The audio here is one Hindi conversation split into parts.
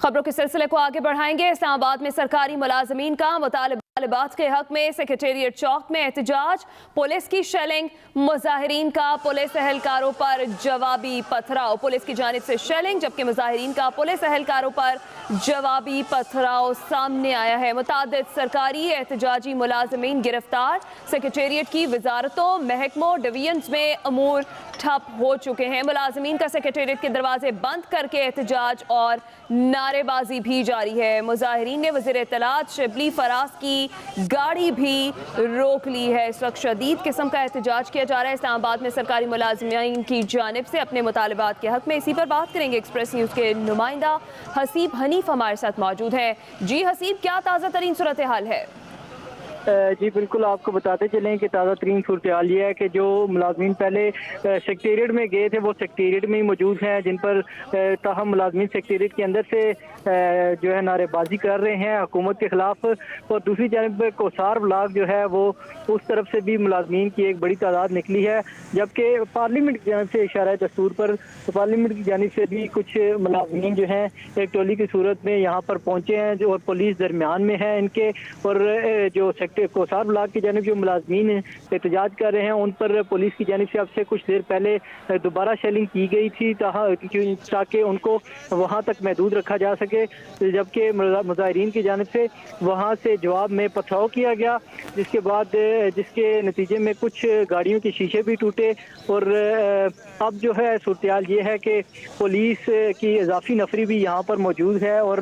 खबरों के सिलसिले को आगे बढ़ाएंगे। इस्लामाबाद में सरकारी मुलाजमीन का मुतालबात के हक में सेक्रेटेरिएट चौक में एहतजाज, पुलिस की शेलिंग, मुजाहिरीन का पुलिस एहलकारों पर जवाबी पथराव। पुलिस की जानिब से शेलिंग जबकि मुजाहिरीन का पुलिस एहलकारों पर जवाबी पथराव सामने आया है। मुतादिद सरकारी एहतजाजी मुलाजमीन गिरफ्तार। सेक्रेटेरिएट की वजारतों, महकमों, डिवीजन्स में अमूर ठप हो चुके हैं। मुलाजमीन का सेक्रेटेरिएट के दरवाजे बंद करके एहतजाज और नारेबाजी भी जारी है। मुजाहिरीन ने वज़ीर इत्तलात शिबली फराज की गाड़ी भी रोक ली है। इस वक्त शदीद किस्म का एहतजाज किया जा रहा है इस्लामाबाद में सरकारी मुलाजमीन की जानिब से अपने मुतालबात के हक में। इसी पर बात करेंगे। एक्सप्रेस न्यूज़ के नुमाइंदा हसीब हनीफ हमारे साथ मौजूद हैं। जी हसीब, क्या ताज़ा तरीन सूरत हाल है? जी बिल्कुल, आपको बताते चलें कि ताज़ा तरीन सूरत हाल ये है कि जो मुलाजमीन पहले सेक्रेटेरिएट में गए थे वो सेक्रेटेरिएट में ही मौजूद हैं, जिन पर ताहम मुलाजमीन सेक्रेटेरिएट के अंदर से जो है नारेबाजी कर रहे हैं हुकूमत के खिलाफ। और दूसरी जानब कोसार ब्लॉक जो है वो उस तरफ से भी मुलाजमीन की एक बड़ी तादाद निकली है, जबकि पार्लियामेंट की जानब से इशारा दस्तूर पर पार्लियामेंट की जानब से भी कुछ मुलाजमीन जो हैं एक टोली की सूरत में यहाँ पर पहुँचे हैं, जो पुलिस दरमियान में है इनके। और जो कोसार ब्लॉक की जानिब जो मुलाजमीन एहतजाज कर रहे हैं उन पर पुलिस की जानिब से अब से कुछ देर पहले दोबारा शेलिंग की गई थी ताकि उनको वहां तक महदूद रखा जा सके, जबकि मुजाहिरीन की जानिब से वहां से जवाब में पथराव किया गया, जिसके नतीजे में कुछ गाड़ियों के शीशे भी टूटे। और अब जो है सूरत हाल ये है कि पुलिस की इजाफी नफरी भी यहाँ पर मौजूद है और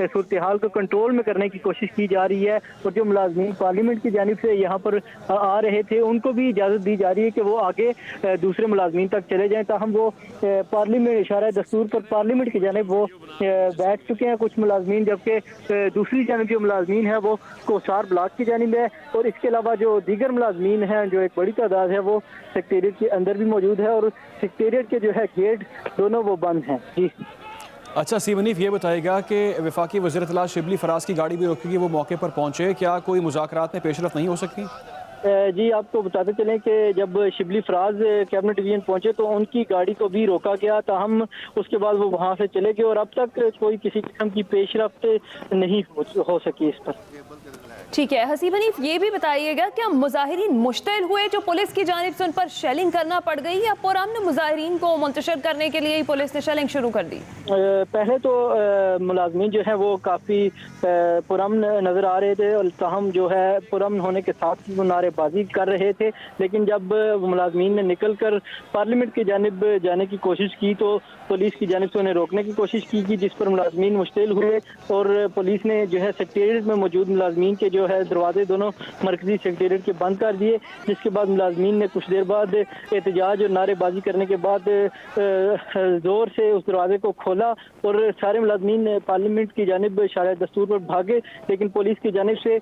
सूरत हाल को कंट्रोल में करने की कोशिश की जा रही है। और जो मुलाजमीन पार्लियामेंट की जानिब से यहाँ पर आ रहे थे उनको भी इजाज़त दी जा रही है कि वो आगे दूसरे मुलाजमीन तक चले जाएं, ताहम वो पार्लियामेंट इशारा दस्तूर पर पार्लियामेंट की जानिब वो बैठ चुके हैं कुछ मुलाजमीन, जबकि दूसरी जानिब जो मुलाजमीन है वो कोसार ब्लॉक की जानिब है। और इसके अलावा जो दीगर मुलाजमीन हैं जो एक बड़ी तादाद है वो सेक्रेटेरिएट के अंदर भी मौजूद है और सेक्रेटेरिएट के जो है गेट दोनों वो बंद हैं। जी अच्छा सीमनीफ, ये बताएगा कि वफाकी वज़ीर इत्तलात शिबली फराज की गाड़ी भी रोकी, वो मौके पर पहुंचे, क्या कोई मुज़ाकरात में पेशरफ नहीं हो सकती? जी आपको बताते चलें कि जब शिबली फराज कैबिनेट डिवीजन पहुंचे तो उनकी गाड़ी को भी रोका गया, ताहम उसके बाद वो वहां से चले गए और अब तक कोई किसी किस्म की पेशरफ्त नहीं हो सकी इस पर। ठीक है हसीब हनीफ, ये भी बताइएगा क्या मुजाहिरीन मुश्तिल हुए जो पुलिस की जानिब से उन पर शेलिंग करना पड़ गई, या पुरअमन मुजाहिरीन को मुंतशिर करने के लिए ही पुलिस ने शेलिंग शुरू कर दी? पहले तो मुलाजमीन जो है वो काफ़ी पुरअमन नज़र आ रहे थे और ताहम जो है पुरअमन होने के साथ वो नारेबाजी कर रहे थे, लेकिन जब मुलाजमीन ने निकल कर पार्लियामेंट की जानिब जाने की कोशिश की तो पुलिस की जानिब से उन्हें रोकने की कोशिश की जिस पर मुलाजमीन मुश्तिल हुए और पुलिस ने जो है सेक्रेटेरिएट में मौजूद मुलाजमीन के जो है दरवाजे दोनों मरकजी सेक्रेटेरिएट के बंद कर दिए, जिसके बाद मुलाजमीन ने कुछ देर बाद एहतजाज और नारेबाजी करने के बाद जोर से उस दरवाजे को खोला और सारे मुलाजमीन पार्लियामेंट की जानिब इशारा दस्तूर पर भागे, लेकिन पुलिस की जानिब से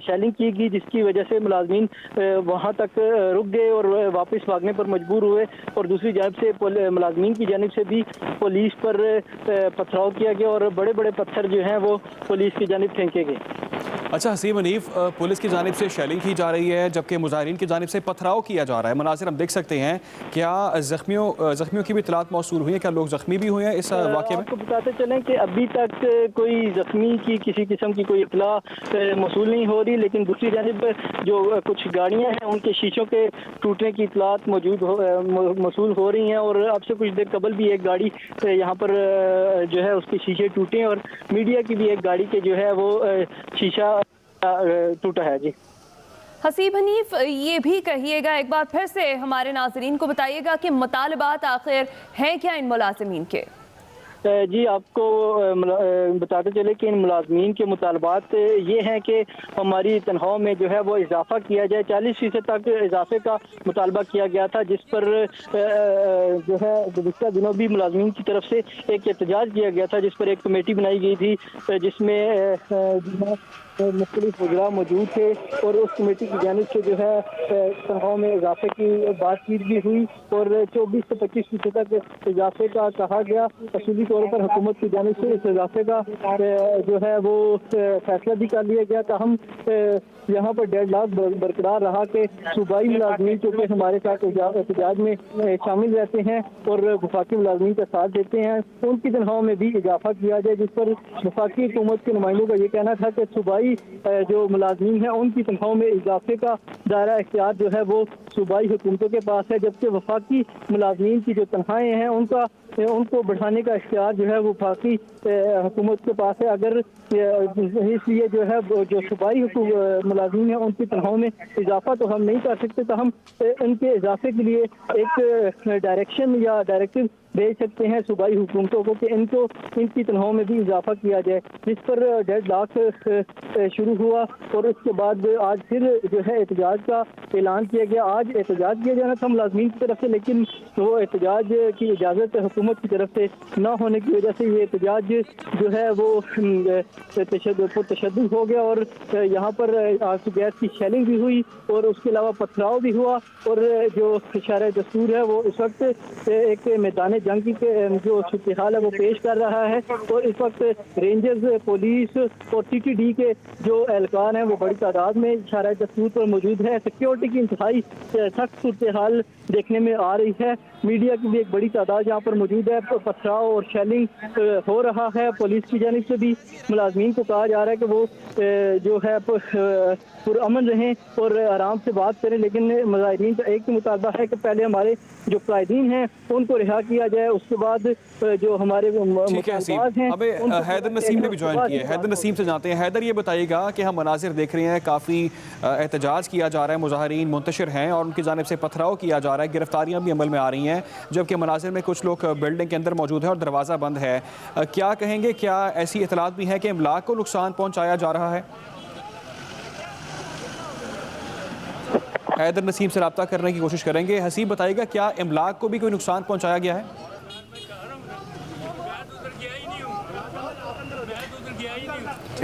शेलिंग की गई, जिसकी वजह से मुलाजमीन वहां तक रुक गए और वापस भागने पर मजबूर हुए। और दूसरी जानिब से मुलाजमीन की जानिब से भी पुलिस पर पथराव किया गया और बड़े बड़े पत्थर जो हैं वो पुलिस की जानिब फेंके गए। अच्छा हसीब हनीफ, पुलिस की जानिब से शेलिंग की जा रही है जबकि मुजाहिरीन की जानिब से पथराव किया जा रहा है, मनाज़िर हम देख सकते हैं। क्या जख्मियों की भी इत्तलात मौसूल हुई है? क्या लोग जख्मी भी हुए हैं इस वाक़े में? आपको बताते चलें कि अभी तक कोई जख्मी की किसी किस्म की कोई इत्तला मौसूल नहीं हो रही, लेकिन दूसरी जानिब जो कुछ गाड़ियाँ हैं उनके शीशों के टूटने की इत्तलात मौसूल हो रही हैं। और अब से कुछ देर कबल भी एक गाड़ी यहाँ पर जो है उसके शीशे टूटे और मीडिया की भी एक गाड़ी के जो है वो शीशा टूटा है। जी हसीब हनीफ, ये भी कहिएगा एक बार फिर से हमारे नाजरीन को बताइएगा कि मुतालबात आखिर हैं क्या इन मुलाजिमीन के? जी आपको बताते चले कि इन मुलाजमीन के मुतालबात ये हैं कि हमारी तनख्वाह में जो है वो इजाफा किया जाए। 40% तक इजाफे का मुतालबा किया गया था, जिस पर जो है गुज़िश्ता दिनों भी मुलाजमीन की तरफ से एक एहतजाज किया गया था, जिस पर एक कमेटी बनाई गई थी जिसमें मुख्तलिफ वज़रा मौजूद थे और उस कमेटी की जानिब से जो है तनख्वाह में इजाफे की बातचीत भी हुई और 24 से 25% तक इजाफे का कहा गया। असूली तौर पर हुकूमत की जानिब से इस इजाफे का जो है वो फैसला भी कर लिया गया। ताहम यहाँ पर डेडलॉक बरकरार रहा कि सूबाई मुलाजमीन चूँकि हमारे साथ एहतजाज में शामिल रहते हैं और वफाकी मुलाजमीन का साथ देते हैं, उनकी तनख्वाहों में भी इजाफा किया जाए, जिस पर वफाकी हुकूमत के नुमाइंदों का ये कहना था कि सूबाई जो मुलाजमीन हैं उनकी तनख्वाहों में इजाफे का दायरा इख्तियार जो है वो सूबाई हुकूमतों के पास है, जबकि वफाकी मुलाजमीन की जो तनख्वाहें हैं उनको बढ़ाने का इख्तियार जो है वो वफाकी हुकूमत के पास है। अगर इसलिए जो है जो सूबाई मुलाजमीन हैं उनकी तनख्वाहों में इजाफा तो हम नहीं कर सकते, तो हम इनके इजाफे के लिए एक डायरेक्शन या डायरेक्टिव भेज सकते हैं सूबाई हुकूमतों को कि इनकी तनख्वाहों में भी इजाफा किया जाए, जिस पर डेडलॉक शुरू हुआ और उसके बाद आज फिर जो है एहतजाज का ऐलान किया गया। आज एहतजाज किया जाना था मुलाजमीन की तरफ से, लेकिन वो एहतजाज की इजाज़त हुकूमत की तरफ से न होने की वजह से ये एहतजाज जो है वो तशद्दुद हो गया और यहाँ पर आंसू गैस की शेलिंग भी हुई और उसके अलावा पथराव भी हुआ और जो इशारा दस्तूर है वो इस वक्त एक मैदान जंग की जो सूरत हाल है वो पेश कर रहा है और इस वक्त रेंजर्स, पुलिस और TTD के जो एहलकार हैं वो बड़ी तादाद में इशारा दस्तूर पर मौजूद है। सिक्योरिटी की इंतहाई सख्त सूरत हाल देखने में आ रही है। मीडिया की भी एक बड़ी तादाद यहाँ पर मौजूद है। पथराव और शेलिंग हो रहा है। पुलिस की जानिब से भी मुलाजमीन को कहा जा रहा है कि वो जो है पुरअमन रहें और आराम से बात करें, लेकिन मुजाहिरीन का एक ही मुतालबा है कि पहले हमारे जो कायदीन हैं उनको रिहा किया जाए, उसके बाद जो हमारे हैं। अबे हैदर नसीम ने भी ज्वाइन किया है। हैदर नसीम से जानते हैं। हैदर, ये बताइएगा कि हम मनाजिर देख रहे हैं, काफ़ी एहतजाज किया जा रहा है, मुजाहिरीन मुंतशिर हैं और उनकी जानिब से पथराव किया जा रहा है, गिरफ्तारियां भी अमल में आ रही हैं, जबकि मनाजिर में कुछ लोग बिल्डिंग के अंदर मौजूद हैं और दरवाज़ा बंद है। क्या कहेंगे, क्या ऐसी इतलात भी हैं कि इमलाक को नुकसान पहुँचाया जा रहा है? हैदर नसीम से रब्ता करने की कोशिश करेंगे। हसीब, बताइएगा क्या इमलाक को भी कोई नुकसान पहुंचाया गया है?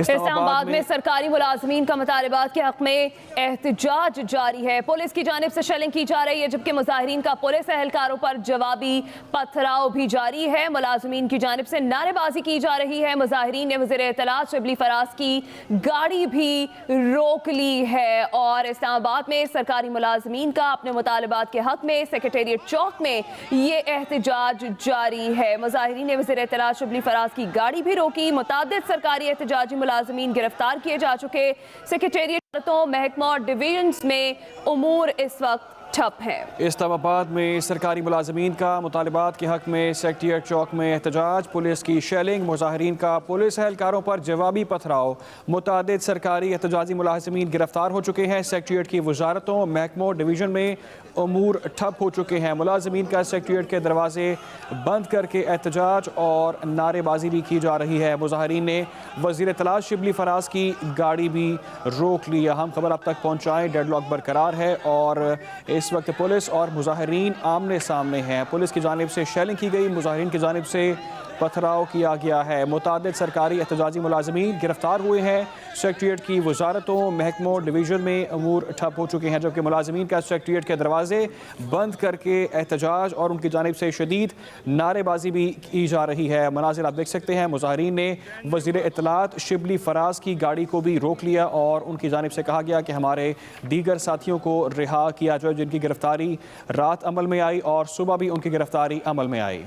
इस्लामाबाद में सरकारी मुलाजमीन का मुतालबात के हक में एहतजाज जारी है। पुलिस की जानिब से शेलिंग की जा रही है, जबकि मुजाहिरीन का पुलिस एहलकारों पर जवाबी पथराव भी जारी है। मुलाजमीन की जानिब से नारेबाजी की जा रही है। मुजाहिरीन ने वज़ीर इत्तलात शिबली फराज की गाड़ी भी रोक ली है और इस्लामाबाद में सरकारी मुलाजमीन का अपने मुतालबात के हक में सेक्रेटेरिएट चौक में ये एहतजाज जारी है। मुजाहिरीन ने वज़ीर इत्तलात शिबली फराज की गाड़ी भी रोकी। मुतादिद सरकारी एहतजाजी मुलाजमीन गिरफ्तार किए जा चुके। सेक्रेटेरिएटों, महकमा और डिवीजन्स में उमूर इस वक्त ठप है। इस्लामाबाद में सरकारी मुलाजमीन का मुतालबात के हक में सेक्रेटेरिएट चौक में एहतजाज, पुलिस की शेलिंग, मुजाहिरीन का पुलिस एहलकारों पर जवाबी पथराव। मुतादिद सरकारी एहतजाजी मुलाजमीन गिरफ्तार हो चुके हैं। सेक्रेटेरिएट की वजारतों, महकमों, डिवीजन में उमूर ठप हो चुके हैं। मुलाजमीन का सेक्रेटेरिएट के दरवाजे बंद करके एहतजाज और नारेबाजी भी की जा रही है। मुजाहिरीन ने वज़ीर इत्तलात शिबली फराज की गाड़ी भी रोक ली। हम खबर अब तक पहुँचाएँ, डेडलॉक बरकरार है और इस वक्त पुलिस और मुजाहिरीन आमने सामने हैं। पुलिस की जानिब से शेलिंग की गई, मुजाहिरीन की जानिब से पथराव किया गया है। मुतादिद सरकारी एहतजाजी मुलाजमीन गिरफ्तार हुए हैं। सेक्रेटेरिएट की वजारतों, महकमों, डिवीजन में अमूर ठप हो चुके हैं, जबकि मुलाजमीन का सेक्रेटेरिएट के दरवाजे बंद करके एहतजाज और उनकी जानिब से शदीद नारेबाजी भी की जा रही है। मनाजिर आप देख सकते हैं। मुजाहिरीन ने वज़ीर इत्तलात शिबली फराज की गाड़ी को भी रोक लिया और उनकी जानिब से कहा गया कि हमारे दीगर साथियों को रिहा किया जाए, जिनकी गिरफ्तारी रात अमल में आई और सुबह भी उनकी गिरफ्तारी अमल में आई।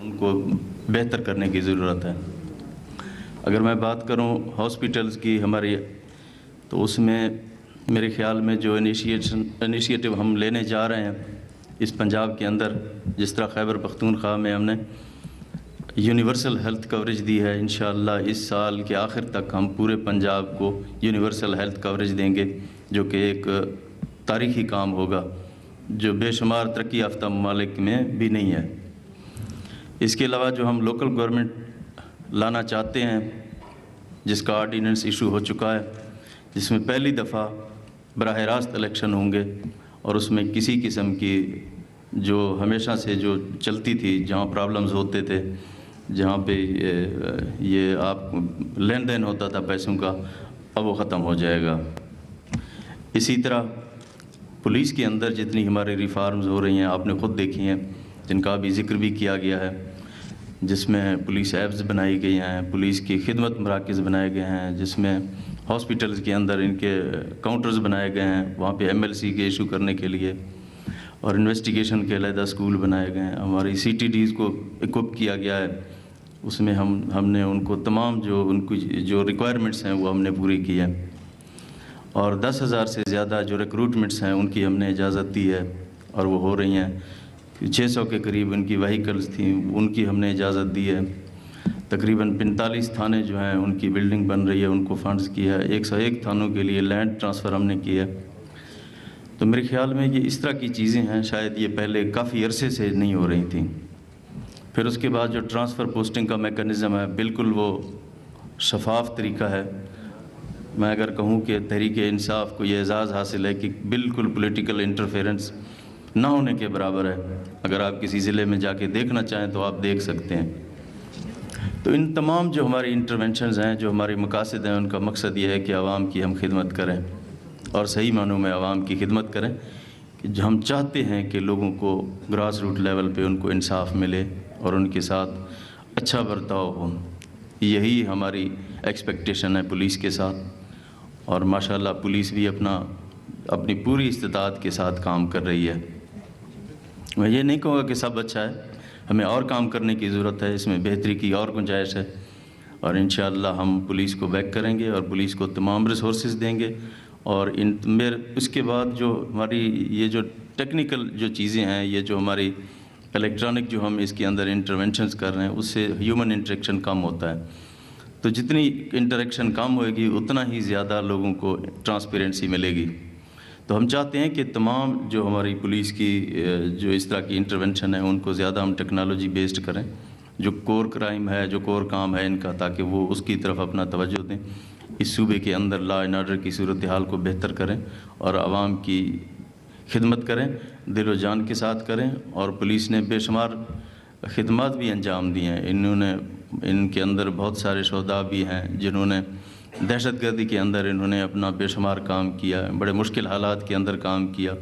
उनको बेहतर करने की ज़रूरत है। अगर मैं बात करूं हॉस्पिटल्स की हमारी, तो उसमें मेरे ख्याल में जो इनिशिएटिव हम लेने जा रहे हैं इस पंजाब के अंदर, जिस तरह खैबर पख्तूनख्वा में हमने यूनिवर्सल हेल्थ कवरेज दी है, इंशाअल्लाह इस साल के आखिर तक हम पूरे पंजाब को यूनिवर्सल हेल्थ कवरेज देंगे, जो कि एक तारीख़ी काम होगा जो बेशुमार तरक्की याफ्ता ममालिक में भी नहीं है। इसके अलावा जो हम लोकल गवर्नमेंट लाना चाहते हैं, जिसका ऑर्डिनेंस इशू हो चुका है, जिसमें पहली दफ़ा बराह रास्त इलेक्शन होंगे और उसमें किसी किस्म की जो हमेशा से जो चलती थी, जहाँ प्रॉब्लम्स होते थे, जहाँ पे ये आप लेन देन होता था पैसों का, अब वो ख़त्म हो जाएगा। इसी तरह पुलिस के अंदर जितनी हमारी रिफॉर्म्स हो रही हैं आपने ख़ुद देखी हैं, जिनका अभी जिक्र भी किया गया है, जिसमें पुलिस ऐप्स बनाई गई हैं, पुलिस की खिदमत मराकज़ बनाए गए हैं, जिसमें हॉस्पिटल्स के अंदर इनके काउंटर्स बनाए गए हैं, वहाँ पे MLC के इशू करने के लिए, और इन्वेस्टिगेशन के अलग स्कूल बनाए गए हैं। हमारी CTDs को इक्विप किया गया है, उसमें हमने उनको तमाम जो उनकी जो रिक्वायरमेंट्स हैं वो हमने पूरी की है, और 10,000 से ज़्यादा जो रिक्रूटमेंट्स हैं उनकी हमने इजाज़त दी है और वो हो रही हैं। 600 के करीब उनकी व्हीकल्स थी, उनकी हमने इजाज़त दी है। तकरीबन 45 थाने जो हैं उनकी बिल्डिंग बन रही है, उनको फंड्स किया है। 101 थानों के लिए लैंड ट्रांसफ़र हमने किया है। तो मेरे ख्याल में ये इस तरह की चीज़ें हैं, शायद ये पहले काफ़ी अरसे से नहीं हो रही थी। फिर उसके बाद जो ट्रांसफ़र पोस्टिंग का मेकनिज़म है, बिल्कुल वो शफाफ तरीका है। मैं अगर कहूँ कि तहरीक इंसाफ को ये एजाज़ हासिल है कि बिल्कुल पॉलिटिकल इंटरफेरेंस ना होने के बराबर है। अगर आप किसी ज़िले में जाके देखना चाहें तो आप देख सकते हैं। तो इन तमाम जो हमारी इंटरवेंशंस हैं, जो हमारे मकासद हैं, उनका मकसद ये है कि आवाम की हम खिदमत करें और सही मानों में आवाम की खिदमत करें। कि जो हम चाहते हैं कि लोगों को ग्रास रूट लेवल पे उनको इंसाफ मिले और उनके साथ अच्छा बर्ताव हो। यही हमारी एक्सपेक्टेशन है पुलिस के साथ, और माशाल्लाह पुलिस भी अपनी पूरी इस्तिताअत के साथ काम कर रही है। मैं ये नहीं कहूँगा कि सब अच्छा है, हमें और काम करने की ज़रूरत है, इसमें बेहतरी की और गुंजाइश है, और इंशाअल्लाह हम पुलिस को बैक करेंगे और पुलिस को तमाम रिसोर्सेज देंगे। और उसके बाद जो हमारी ये जो टेक्निकल जो चीज़ें हैं, ये जो हमारी इलेक्ट्रॉनिक जो हम इसके अंदर इंटरवेंशंस कर रहे हैं, उससे ह्यूमन इंटरेक्शन कम होता है। तो जितनी इंटरेक्शन कम होएगी उतना ही ज़्यादा लोगों को ट्रांसपेरेंसी मिलेगी। तो हम चाहते हैं कि तमाम जो हमारी पुलिस की जो इस तरह की इंटरवेंशन है उनको ज़्यादा हम टेक्नोलॉजी बेस्ड करें, जो कोर क्राइम है, जो कोर काम है इनका, ताकि वो उसकी तरफ अपना तवज्जो दें। इस सूबे के अंदर लॉ एंड ऑर्डर की सूरत हाल को बेहतर करें और आवाम की खिदमत करें, दिलो जान के साथ करें। और पुलिस ने बेशुमार खिदमत भी अंजाम दी हैं। इनके अंदर बहुत सारे शोधा भी हैं जिन्होंने दहशतगर्दी के अंदर इन्होंने अपना बेशुमार काम किया, बड़े मुश्किल हालात के अंदर काम किया,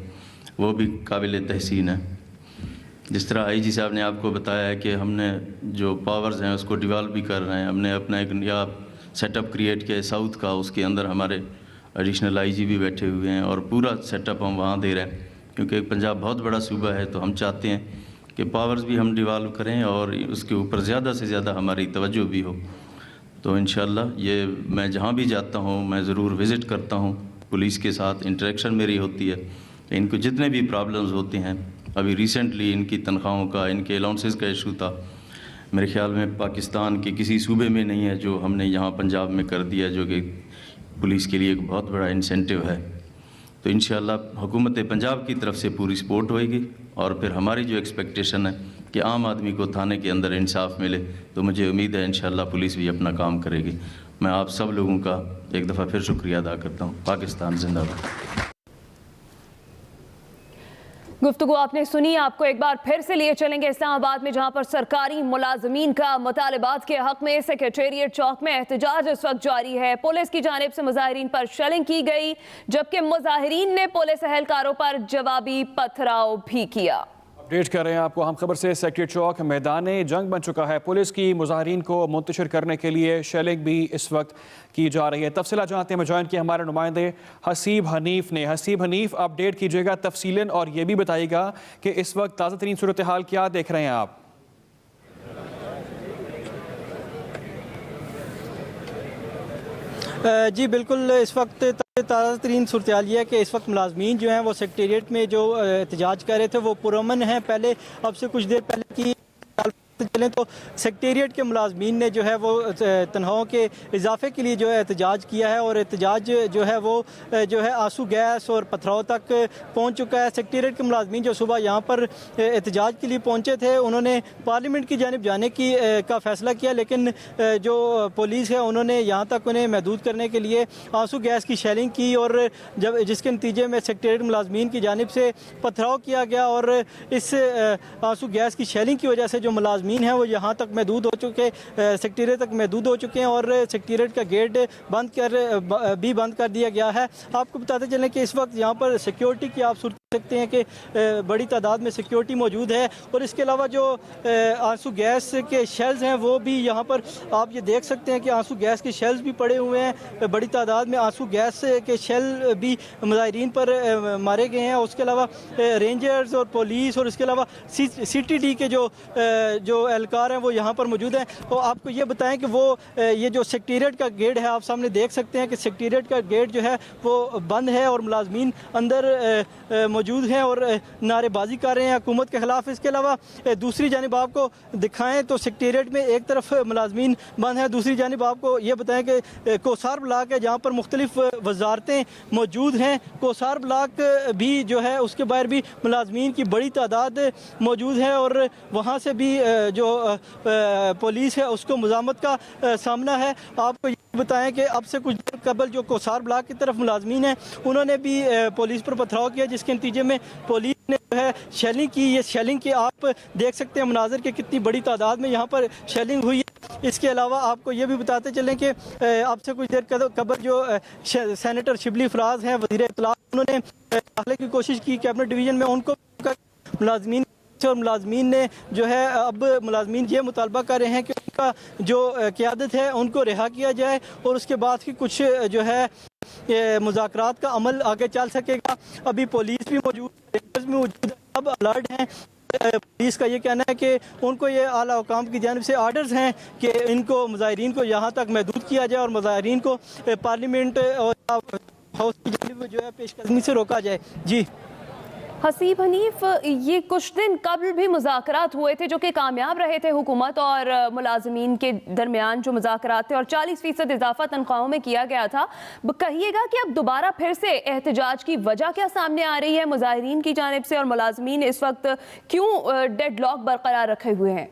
वो भी काबिल तहसीन है। जिस तरह IG साहब ने आपको बताया है कि हमने जो पावर्स हैं उसको डिवेल्प भी कर रहे हैं। हमने अपना एक नया सेटअप क्रिएट किया है साउथ का, उसके अंदर हमारे एडिशनल IG भी बैठे हुए हैं और पूरा सेटअप हम वहाँ दे रहे हैं, क्योंकि पंजाब बहुत बड़ा सूबा है। तो हम चाहते हैं कि पावर्स भी हम डिवेल्प करें और उसके ऊपर ज़्यादा से ज़्यादा हमारी तवज्जो भी हो। तो इंशाअल्लाह ये मैं जहाँ भी जाता हूँ मैं ज़रूर विज़िट करता हूँ, पुलिस के साथ इंटरेक्शन मेरी होती है। इनको जितने भी प्रॉब्लम्स होते हैं, अभी रिसेंटली इनकी तनख्वाहों का, इनके अलाउंसेस का इशू था, मेरे ख्याल में पाकिस्तान के किसी सूबे में नहीं है जो हमने यहाँ पंजाब में कर दिया, जो कि पुलिस के लिए एक बहुत बड़ा इंसेंटिव है। तो इंशाअल्लाह हुकूमत पंजाब की तरफ से पूरी सपोर्ट होएगी और फिर हमारी जो एक्सपेक्टेशन है कि आम आदमी को थाने के अंदर इंसाफ मिले, तो मुझे उम्मीद है इंशाअल्लाह पुलिस भी अपना काम करेगी। मैं आप सब लोगों का एक दफ़ा फिर शुक्रिया अदा करता हूँ। पाकिस्तान जिंदाबाद। गुफ्तगू आपने सुनी। आपको एक बार फिर से लिए चलेंगे इस्लामाबाद में, जहां पर सरकारी मुलाजमीन का मुतालबात के हक में सेक्रेटेरिएट चौक में एहतजाज इस वक्त जारी है। पुलिस की जानिब से मुजाहिरीन पर शेलिंग की गई, जबकि मुजाहिरीन ने पुलिस एहलकारों पर जवाबी पथराव भी किया। अपडेट कर रहे हैं आपको हम खबर से। सेक्रेटेरिएट चौक मैदान जंग बन चुका है। पुलिस की मुजाहिरीन को मुंतशिर करने के लिए शेलिंग भी इस वक्त की जा रही है। तफसीला जानते हैं, ज्वाइन किया हमारे नुमाइंदे हसीब हनीफ ने। हसीब हनीफ, अपडेट कीजिएगा तफसीलन और ये भी बताइएगा कि इस वक्त ताज़ा तरीन सूरत हाल क्या देख रहे हैं आप? जी बिल्कुल, इस वक्त ताज़ा तरीन सूरत हाल ये है कि इस वक्त मुलाजमीन जो हैं वो सेक्रेटेरिएट में जो एहतजाज कर रहे थे वो पुरअमन हैं। पहले अब से कुछ देर पहले की चलें तो सेक्रेटेरिएट के मुलाजमीन ने जो है वो तनख्वाहों के इजाफे के लिए जो है एहतजाज किया है और एहतजाज जो है वो जो है आंसू गैस और पथराव तक पहुंच चुका है। सेक्रेटेरिएट के मुलाजमीन जो सुबह यहाँ पर एहतजाज के लिए पहुंचे थे, उन्होंने पार्लियामेंट की जानिब जाने का फ़ैसला किया, लेकिन जो पुलिस है उन्होंने यहाँ तक उन्हें महदूद करने के लिए आंसू गैस की शेलिंग की और जब जिसके नतीजे में सेक्रेटेरिएट मुलाजमीन की जानिब से पथराव किया गया और इस आंसू गैस की शेलिंग की वजह से जो मुलाजमीन हैं वो यहाँ तक महदूद हो चुके, सेक्रेटेरिएट तक महदूद हो चुके हैं और सेक्रेटेरिएट का गेट बंद कर दिया गया है। आपको बताते चलें कि इस वक्त यहाँ पर सिक्योरिटी की आप सूरत सकते हैं कि बड़ी तादाद में सिक्योरिटी मौजूद है। और इसके अलावा जो आंसू गैस के शेल्स हैं वो भी यहाँ पर आप ये देख सकते हैं कि आंसू गैस के शेल्स भी पड़े हुए हैं। बड़ी तादाद में आंसू गैस के शेल भी मुजाहिरीन पर मारे गए हैं। उसके अलावा रेंजर्स और पुलिस और इसके अलावा CTD के जो एहलकार हैं वो यहाँ पर मौजूद हैं। तो आपको ये बताएं कि वो ये जो सेक्रेटेरिएट का गेट है, आप सामने देख सकते हैं कि सेक्रेटेरिएट का गेट जो है वो बंद है और मुलाजमीन अंदर मौजूद हैं और नारेबाजी कर रहे हैं हुकूमत के खिलाफ। इसके अलावा दूसरी जानिब आपको दिखाएं तो सेक्रेटेरिएट में एक तरफ मुलाजमीन बंद है, दूसरी जानिब आपको ये बताएं कि कोसार ब्लॉक है जहाँ पर मुख्तलिफ वजारतें मौजूद हैं। कोसार ब्लॉक भी जो है उसके बाहर भी मुलाजमीन की बड़ी तादाद मौजूद है और वहाँ से भी जो पुलिस है उसको मुजामत का सामना है। आपको ये बताएं कि अब से कुछ देर कबल जो कोसार ब्लॉक की तरफ मुलाजमीन हैं उन्होंने भी पुलिस पर पथराव किया, जिसके नतीजे में पुलिस ने जो है शेलिंग की। ये शेलिंग की आप देख सकते हैं मनाजर के कितनी बड़ी तादाद में यहाँ पर शेलिंग हुई है। इसके अलावा आपको ये भी बताते चलें कि अब से कुछ देर कबल जो सेनेटर शिबली फराज हैं वज़ीर इत्तलात, उन्होंने दाखिले की कोशिश की कैबिनेट डिवीज़न में, उनको मुलाजमीन और मुलाजमीन ने जो है अब मुलाजमीन ये मुतालबा कर रहे हैं कि उनका जो क़यादत है उनको रिहा किया जाए और उसके बाद की कुछ जो है मुज़ाकरात का अमल आगे चल सकेगा। अभी पुलिस भी मौजूद अब अलर्ट हैं। पुलिस का ये कहना है कि उनको ये आला हुकाम की जानिब से आर्डर्स हैं कि इनको मुजाहिरीन को यहाँ तक महदूद किया जाए और मुजाहिरीन को पार्लियामेंट और हाउस की जानिब जो है पेशकदमी से रोका जाए। जी हसीब हनीफ, ये कुछ दिन कबल भी मुज़ाकरात हुए थे जो कि कामयाब रहे थे हुकूमत और मुलाजमीन के दरमियान जो मुज़ाकरात थे और 40% इजाफा तनख्वाहों में किया गया था। कहिएगा कि अब दोबारा फिर से एहतजाज की वजह क्या सामने आ रही है मुजाहिरीन की जानिब से और मुलाजमीन इस वक्त क्यों डेडलॉक बरकरार रखे हुए हैं?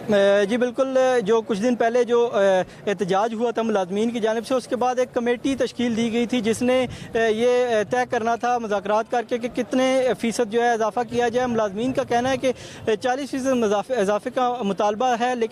जी बिल्कुल, जो कुछ दिन पहले जो एहतजाज हुआ था मुलाजमीन की जानिब से, उसके बाद एक कमेटी तश्कील दी गई थी जिसने ये तय करना था मुज़ाकरात करके कि कितने फ़ीसद जो है इजाफ़ा किया जाए। मुलाजमीन का कहना है कि 40% इजाफे का मुतालबा है, लेकिन